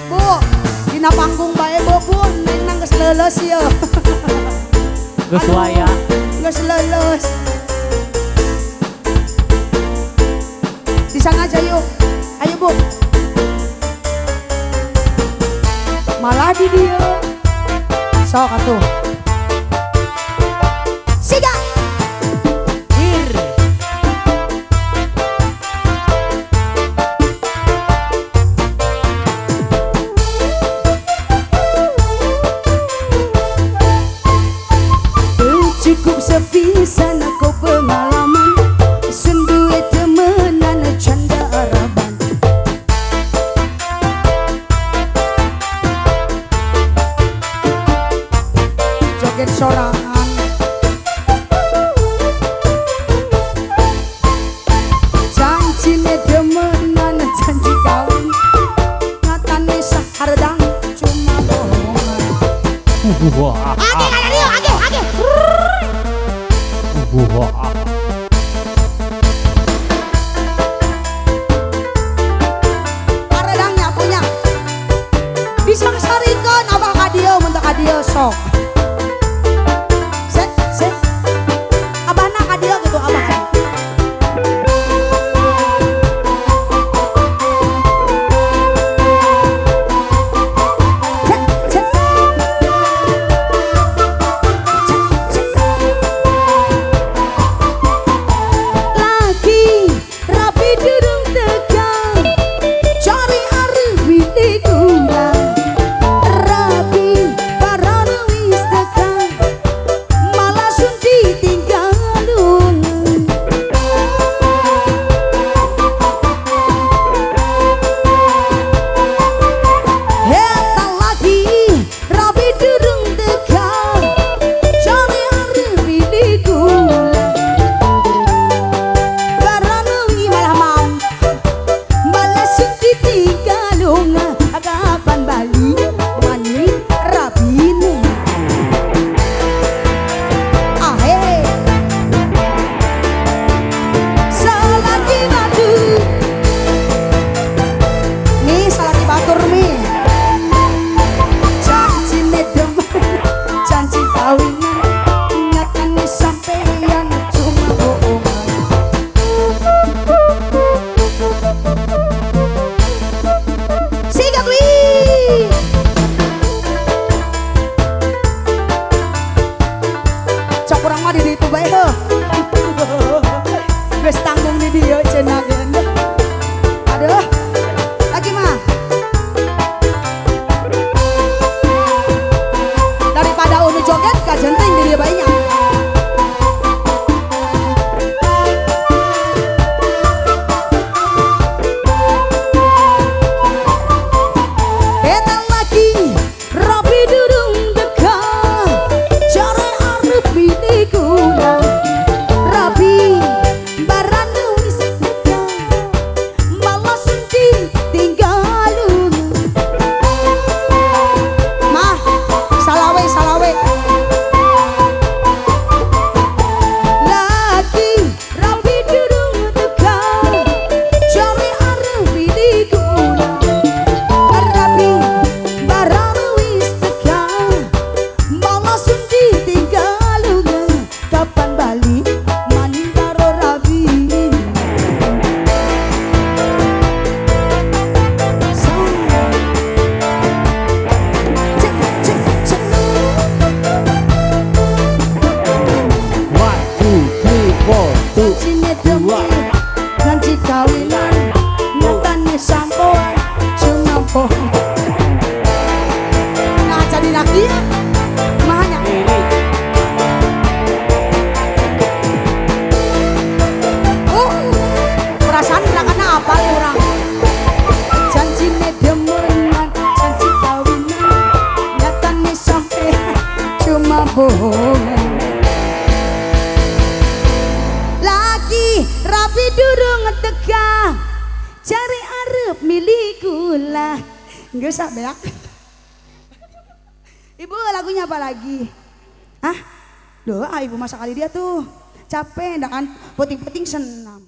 Bu, dina panggung bae Bu, neng nang geus leuleus ieu. Geus waya. Geus leuleus. Di sana aja yuk. Ayo Bu. Malah di dia. Sok atuh. Siga. Wir. Cukup sepisan aku pengalaman, sendiri temenan canda araban. Joget sorangan, janjine temenan janji kawin, ngatane sahardang cuma bohongan. Wah. Age kada dia, age. Wah. Paredangnya punya bisa sarikeun abah ka dieu mun teu ka dieu sok. Se abahna ka dieu gitu abah ka. Lagi rapi durung tegang, cari arep milik ulang. Rapi barang wis tegang, malah sun ditinggal lungan. Eta lagi rapi durung tegang, cari arep milik ulang. Baranungi malah mam, malah suci tinggalung. Kapan bali mani rabine. Ahe, salaki batu, nih salaki batur nih. Janji nedemen, janji kawinan, nyatane sampeyan cuma bohongan. Sikat wih. Cok urang mah di ditu bae heuh. Geus tanggung di dieu cenah geun. Aduh. Lagi mah. Daripada unu joget ka jenting di dieu bae nya. Eta lagi rapi durung dekat, cari arep milik ulang. Rapi barang wis tegang, malah sun ditinggal lungan. Mah, salawe. Lagi rapi durung dekat, cari arep milik ulang. Rapi barang wis tegang, malah sun ditinggal lungan. Kapan bali maning karo rabi. One, two, three, four, two. Janji temen, janji kawinan, nyatane sampoan cuma bohong. Nah jadi laki ya, mahanya. Perasaan gerakannya apa kurang? Janji nedemenan, janji kawinan, nyatane sampean cuma bohongan. Lagi rapi durung tegang, cari arep milik ulah. Nggak usah beak. Ibu lagunya apa lagi? Hah? Doa ibu masak kali dia tuh. Capek, dah kan puting-puting senam.